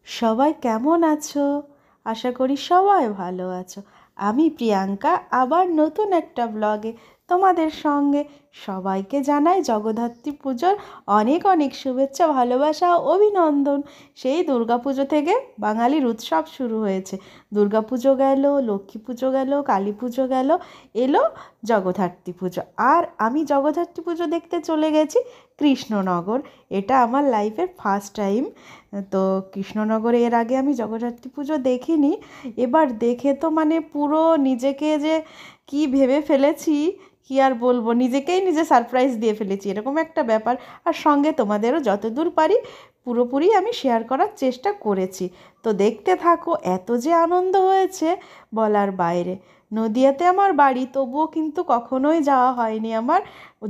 সবাই কেমন আছো? আশা করি সবাই ভালো আছো। আমি প্রিয়াঙ্কা আবার নতুন একটা ব্লগে তোমাদের সঙ্গে। সবাইকে জানাই জগদ্ধাত্রী পুজোর অনেক অনেক শুভেচ্ছা, ভালোবাসা ও অভিনন্দন। সেই দুর্গাপুজো থেকে বাঙালির উৎসব শুরু হয়েছে। দুর্গাপুজো গেল, লক্ষ্মী পুজো গেল, কালী পুজো গেল, এলো জগদ্ধাত্রী পুজো। আর আমি জগদ্ধাত্রী পুজো দেখতে চলে গেছি কৃষ্ণনগর। এটা আমার লাইফের ফার্স্ট টাইম। তো কৃষ্ণনগরে এর আগে আমি জগদ্ধাত্রী পুজো দেখিনি। এবার দেখে তো মানে পুরো নিজেকে যে কি ভেবে ফেলেছি, কি আর বলবো, নিজেকেই নিজে সারপ্রাইজ দিয়ে ফেলেছি, এরকম একটা ব্যাপার। আর সঙ্গে তোমাদেরও যতদূর পারি পুরোপুরি আমি শেয়ার করার চেষ্টা করেছি। তো দেখতে থাকো, এত যে আনন্দ হয়েছে বলার বাইরে। নদিয়াতে আমার বাড়ি, তবুও কিন্তু কখনোই যাওয়া হয়নি আমার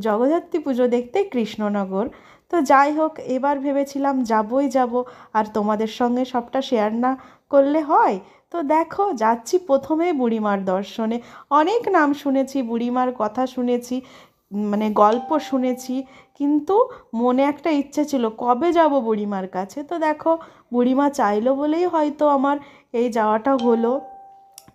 জগদ্ধাত্রী পুজো দেখতে কৃষ্ণনগর। তো যাই হোক, এবার ভেবেছিলাম যাবই যাব, আর তোমাদের সঙ্গে সবটা শেয়ার না করলে হয়। তো দেখো, যাচ্ছি প্রথমে বুড়িমার দর্শনে। অনেক নাম শুনেছি, বুড়িমার কথা শুনেছি, মানে গল্প শুনেছি, কিন্তু মনে একটা ইচ্ছে ছিল কবে যাব বুড়িমার কাছে। তো দেখো, বুড়িমা চাইলো বলেই হয়তো আমার এই যাওয়াটা হলো।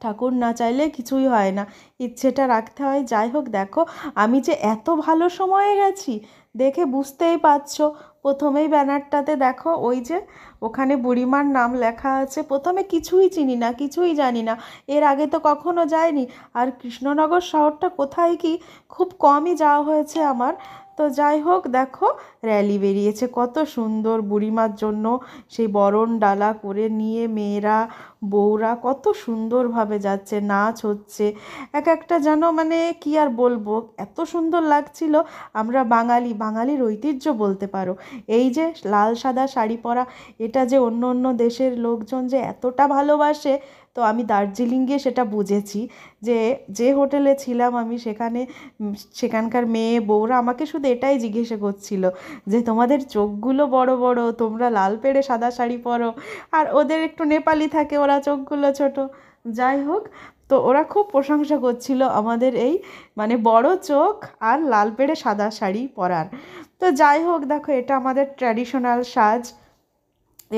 ঠাকুর না চাইলে কিছুই হয় না, ইচ্ছেটা রাখতে হয়। যাই হোক, দেখো আমি যে এত ভালো সময়ে গেছি দেখে বুঝতেই পারছো। প্রথমেই ব্যানারটাতে দেখো, ওই যে ওখানে বুড়িমার নাম লেখা আছে। প্রথমে কিছুই চিনি না, কিছুই জানি না, এর আগে তো কখনো যাইনি। আর কৃষ্ণনগর শহরটা কোথায় কি খুব কমই যাওয়া হয়েছে আমার। তো যাই হোক, দেখো র্যালি বেরিয়েছে কত সুন্দর বুড়িমার জন্য। সেই বরণ ডালা করে নিয়ে মেয়েরা, বউরা কত সুন্দরভাবে যাচ্ছে, নাচ হচ্ছে, এক একটা যেন মানে কি আর বলবো, এত সুন্দর লাগছিল। আমরা বাঙালি, বাঙালির ঐতিহ্য বলতে পারো। এই যে লাল সাদা শাড়ি পরা, এটা যে অন্য অন্য দেশের লোকজন যে এতটা ভালোবাসে, তো আমি দার্জিলিং গিয়ে সেটা বুঝেছি। যে যে হোটেলে ছিলাম আমি সেখানে, সেখানকার মেয়ে বউরা আমাকে শুধু এটাই জিজ্ঞেস করছিল যে তোমাদের চোখগুলো বড় বড়, তোমরা লাল পেড়ে সাদা শাড়ি পরো। আর ওদের একটু নেপালি থাকে, ওরা চোখগুলো ছোট। যাই হোক, তো ওরা খুব প্রশংসা করছিল আমাদের এই মানে বড় চোখ আর লাল পেড়ে সাদা শাড়ি পরার। তো যাই হোক, দেখো এটা আমাদের ট্র্যাডিশনাল সাজ।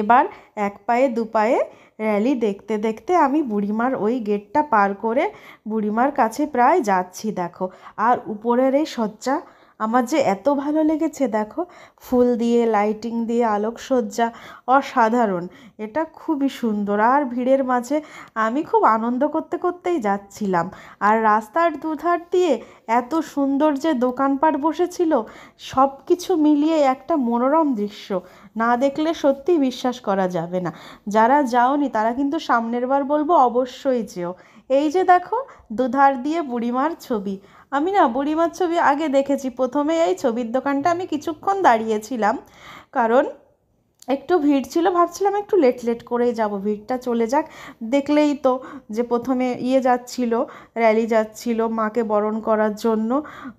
এবার এক পায়ে দু পায়ে র্যালি দেখতে দেখতে আমি বুড়িমার ওই গেটটা পার করে বুড়িমার কাছে প্রায় যাচ্ছি। দেখো, আর উপরের এই সজ্জা আমার যে এত ভালো লেগেছে। দেখো, ফুল দিয়ে, লাইটিং দিয়ে, আলোকসজ্জা অসাধারণ। এটা খুবই সুন্দর। আর ভিড়ের মাঝে আমি খুব আনন্দ করতে করতেই যাচ্ছিলাম। আর রাস্তার দুধার দিয়ে এত সুন্দর যে দোকানপাট বসেছিল, সব কিছু মিলিয়ে একটা মনোরম দৃশ্য। না দেখলে সত্যিই বিশ্বাস করা যাবে না। যারা যাওনি তারা কিন্তু সামনের বার বলবো অবশ্যই যেও। এই যে দেখো, দুধার দিয়ে বুড়িমার ছবি। আমি না বুড়িমার ছবি আগে দেখেছি, প্রথমে এই ছবির দোকানটা আমি কিছুক্ষণ দাঁড়িয়েছিলাম, কারণ একটু ভিড় ছিল, ভাবছিলাম একটু লেট লেট করেই যাব, ভিড়টা চলে যাক। দেখলেই তো যে প্রথমে যাচ্ছিল, র্যালি যাচ্ছিল মাকে বরণ করার জন্য।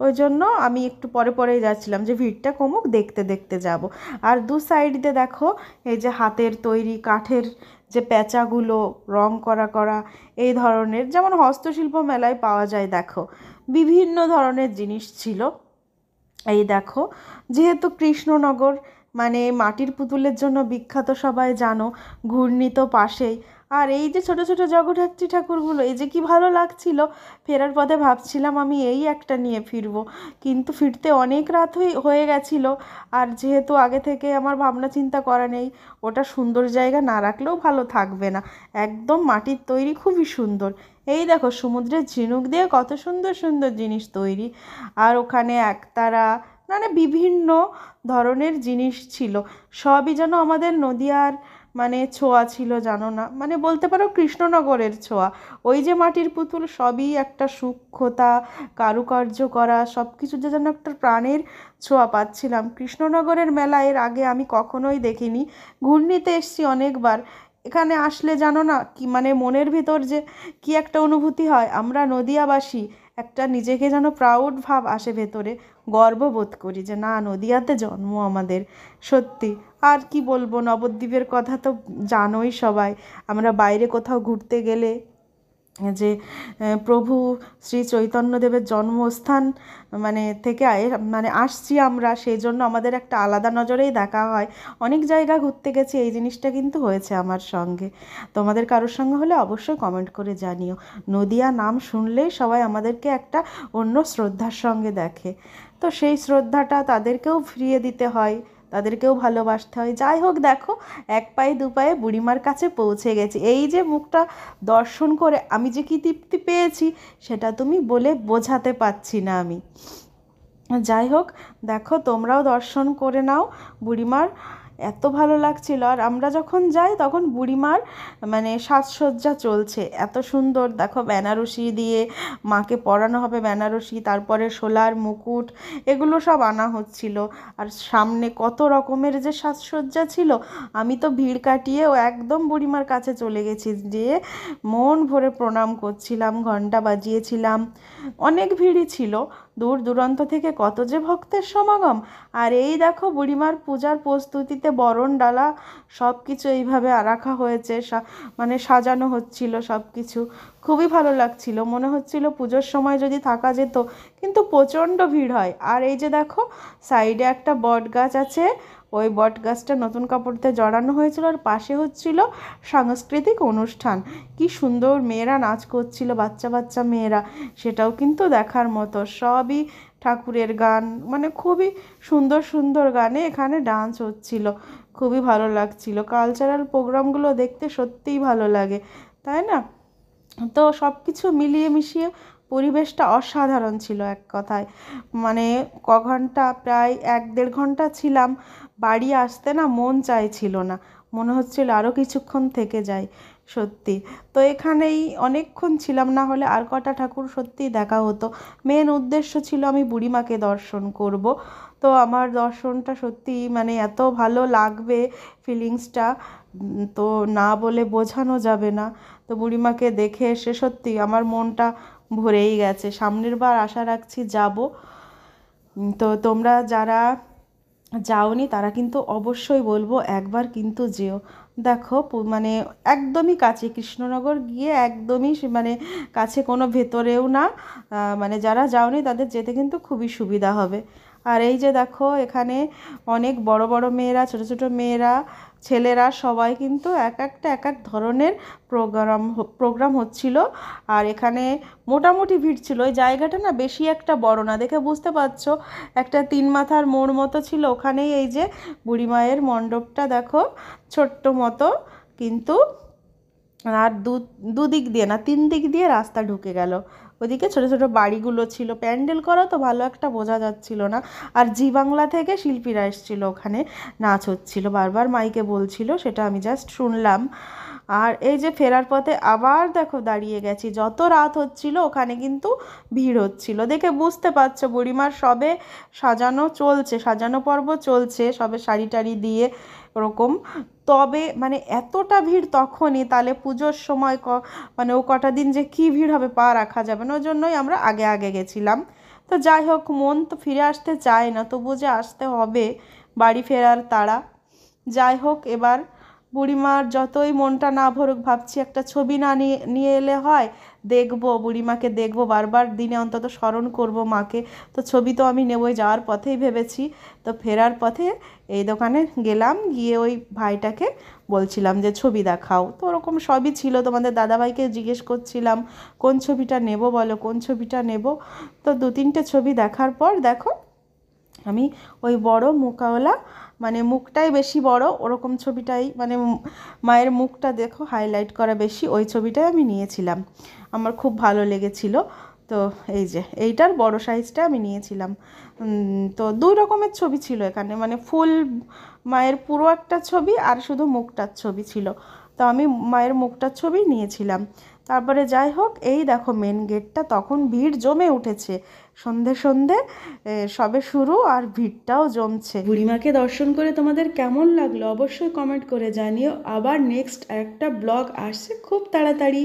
ওই জন্য আমি একটু পরে পরেই যাচ্ছিলাম, যে ভিড়টা কমুক, দেখতে দেখতে যাব। আর দু সাইড দিয়ে দেখো, এই যে হাতের তৈরি কাঠের যে প্যাঁচাগুলো রং করা করা, এই ধরনের যেমন হস্তশিল্প মেলায় পাওয়া যায়, দেখো বিভিন্ন ধরনের জিনিস ছিল। এই দেখো, যেহেতু কৃষ্ণনগর মানে মাটির পুতুলের জন্য বিখ্যাত সবাই জানো, ঘূর্ণি তো পাশেই। আর এই যে ছোট ছোট জগদ্ধাত্রী ঠাকুরগুলো, এই যে কি ভালো লাগছিল। ফেরার পথে ভাবছিলাম আমি এই একটা নিয়ে ফিরবো, কিন্তু ফিরতে অনেক রাত হয়ে গেছিলো। আর যেহেতু আগে থেকে আমার ভাবনা চিন্তা করা নেই, ওটা সুন্দর জায়গা না রাখলেও ভালো থাকবে না। একদম মাটির তৈরি, খুবই সুন্দর। এই দেখো, সমুদ্রের ঝিনুক দিয়ে কত সুন্দর সুন্দর জিনিস তৈরি। আর ওখানে একতারা, মানে বিভিন্ন ধরনের জিনিস ছিল। সবই যেন আমাদের নদিয়ার মানে ছোঁয়া ছিল, জানো না, মানে বলতে পারো কৃষ্ণনগরের ছোঁয়া। ওই যে মাটির পুতুল, সবই একটা সূক্ষ্মতা, কারুকার্য করা, সব কিছুতে যেন একটা প্রাণের ছোঁয়া পাচ্ছিলাম। কৃষ্ণনগরের মেলা এর আগে আমি কখনোই দেখিনি। ঘূর্ণিতে এসছি অনেকবার। এখানে আসলে জানো না কি মানে মনের ভিতর যে কি একটা অনুভূতি হয়, আমরা নদিয়াবাসী, একটা নিজেকে যেন প্রাউড ভাব আসে ভেতরে, গর্ববোধ করি যে না, নদিয়াতে জন্ম আমাদের। সত্যি। আর কি বলবো, নবদ্বীপের কথা তো জানোই সবাই। আমরা বাইরে কোথাও ঘুরতে গেলে যে প্রভু শ্রী চৈতন্যদেবের জন্মস্থান থেকে আসছি আমরা, সেই জন্য আমাদের একটা আলাদা নজরেই দেখা হয়। অনেক জায়গা ঘুরতে গেছি, এই জিনিসটা কিন্তু হয়েছে আমার সঙ্গে। তোমাদের কারোর সঙ্গে হলে অবশ্যই কমেন্ট করে জানিও। নদিয়া নাম শুনলেই সবাই আমাদেরকে একটা অন্য শ্রদ্ধার সঙ্গে দেখে, তো সেই শ্রদ্ধাটা তাদেরকেও ফিরিয়ে দিতে হয়, তাদেরকেও ভালোবাসতে হয়। যাই হোক, দেখো এক পায়ে দু পায়ে বুড়িমার কাছে পৌঁছে গেছি। এই যে মুখটা দর্শন করে আমি যে কী তৃপ্তি পেয়েছি সেটা তুমি বলে বোঝাতে পারছি না আমি। যাই হোক, দেখো তোমরাও দর্শন করে নাও বুড়িমার, এত ভালো লাগছিল। আর আমরা যখন যাই তখন বুড়িমার সাজসজ্জা চলছে, এত সুন্দর। দেখো বেনারসি দিয়ে মাকে পরানো হবে, বেনারসি, তারপরে শোলার মুকুট, এগুলো সব আনা হচ্ছিল। আর সামনে কত রকমের যে সাজসজ্জা ছিল, আমি তো ভিড় কাটিয়েও একদম বুড়িমার কাছে চলে গেছি, যেয়ে মন ভরে প্রণাম করছিলাম, ঘন্টা বাজিয়েছিলাম। অনেক ভিড়ই ছিল, দূর দূরান্ত থেকে কত যে ভক্তের সমাগম। আর এই দেখো বুড়িমার পূজার প্রস্তুতিতে বরণ ডালা সব কিছু এইভাবে রাখা হয়েছে, সাজানো হচ্ছিল সব কিছু। খুবই ভালো লাগছিল, মনে হচ্ছিল পুজোর সময় যদি থাকা যেত, কিন্তু প্রচণ্ড ভিড় হয়। আর এই যে দেখো সাইডে একটা বট গাছ আছে, ওই বট গাছটা নতুন কাপড়তে জড়ানো হয়েছিল, আর পাশে হচ্ছিল সাংস্কৃতিক অনুষ্ঠান। কি সুন্দর মেয়েরা নাচ করছিল, বাচ্চা বাচ্চা মেয়েরা, সেটাও কিন্তু দেখার মতো। সবই ঠাকুরের গান, খুবই সুন্দর সুন্দর গানে এখানে ডান্স হচ্ছিল, খুবই ভালো লাগছিল। কালচারাল প্রোগ্রামগুলো দেখতে সত্যিই ভালো লাগে, তাই না? তো সব কিছু মিলিয়ে মিশিয়ে পরিবেশটা অসাধারণ ছিল এক কথায়। ঘন্টা, প্রায় 1-1.5 ঘন্টা ছিলাম। বাড়ি আসতে না মন চাইছিল না, মনে হচ্ছিল আরও কিছুক্ষণ থেকে যাই, সত্যি। তো এখানেই অনেকক্ষণ ছিলাম, না হলে আর কটা ঠাকুর সত্যিই দেখা হতো। মেন উদ্দেশ্য ছিল আমি বুড়িমাকে দর্শন করব। তো আমার দর্শনটা সত্যি এত ভালো লাগবে, ফিলিংসটা তো না বলে বোঝানো যাবে না। তো বুড়িমাকে দেখে এসে সত্যি আমার মনটা ভরেই গেছে। সামনের বার আশা রাখছি যাব। তো তোমরা যারা যাওনি তারা কিন্তু অবশ্যই বলবো একবার কিন্তু যেও। দেখো একদমই কাছে, কৃষ্ণনগর গিয়ে একদমই কাছে, কোনো ভেতরেও না। যারা যাওনি তাদের যেতে কিন্তু খুবই সুবিধা হবে। আর এই যে দেখো এখানে অনেক বড় বড় মেয়েরা, ছোট ছোট মেয়েরা, ছেলেরা সবাই কিন্তু এক এক ধরনের প্রোগ্রাম হচ্ছিল। আর এখানে মোটামুটি ভিড় ছিল। ওই জায়গাটা না বেশি একটা বড় না, দেখে বুঝতে পারছো, একটা 3 মাথার মোড় মতো ছিল। ওখানেই এই যে বুড়িমায়ের মণ্ডপটা দেখো, ছোট্ট মতো, কিন্তু আর দুদিক দিয়ে না, 3 দিক দিয়ে রাস্তা ঢুকে গেল। ওদিকে ছোট ছোট বাড়িগুলো ছিল, প্যান্ডেল করা তো ভালো একটা বোঝা যাচ্ছিল না। আর জি বাংলা থেকে শিল্পীরা এসেছিল, ওখানে নাচ হচ্ছিল, বারবার মাইকে বলছিল, সেটা আমি জাস্ট শুনলাম। আর এই যে ফেরার পথে আবার দেখো দাঁড়িয়ে গেছি, যত রাত হচ্ছিল ওখানে কিন্তু ভিড় হচ্ছিল, দেখে বুঝতে পারছো বুড়িমার সবে সাজানো পর্ব চলছে, সবে শাড়ি টাড়ি দিয়ে ওরকম। তবে এতটা ভিড় তখনই, তাহলে পুজোর সময় ও কটা দিন যে কী ভিড় হবে পা রাখা যাবে না, ওই জন্যই আমরা আগে আগে গেছিলাম। তো যাই হোক, মন তো ফিরে আসতে চায় না, তবু যে আসতে হবে, বাড়ি ফেরার তাড়া। যাই হোক, এবার বুড়িমার যতই মনটা না ভরুক, ভাবছি একটা ছবি না নিয়ে এলে হয়। দেখবো বুড়িমাকে, দেখবো বারবার, দিনে অন্তত স্মরণ করব মাকে। তো ছবি তো আমি নেবই, যাওয়ার পথেই ভেবেছি। তো ফেরার পথে এই দোকানে গেলাম, গিয়ে ওই ভাইটাকে বলছিলাম যে ছবি দেখাও। তো ওরকম সবই ছিল, তোমাদের দাদাভাইকে জিজ্ঞেস করছিলাম কোন ছবিটা নেব, বলো কোন ছবিটা নেব। তো 2-3টে ছবি দেখার পর দেখো আমি ওই বড় মুখওয়ালা, মুখটাই বেশি বড়, ওরকম ছবিটাই, মায়ের মুখটা দেখো হাইলাইট করা বেশি, ওই ছবিটাই আমি নিয়েছিলাম। আমার খুব ভালো লেগেছিল। তো এই যে এইটার বড় সাইজটা আমি নিয়েছিলাম। তো 2 রকমের ছবি ছিল এখানে, ফুল মায়ের পুরো একটা ছবি আর শুধু মুখটার ছবি ছিল। তো আমি মায়ের মুখটার ছবি নিয়েছিলাম। তারপরে যাই হোক, এই দেখো মেন গেটটা, তখন ভিড় জমে উঠেছে, সন্ধে সন্ধে সবে শুরু, আর ভিড়টাও জমছে। বুড়িমাকে দর্শন করে তোমাদের কেমন লাগলো অবশ্যই কমেন্ট করে জানিও। আবার নেক্সট একটা ব্লগ আসছে খুব তাড়াতাড়ি।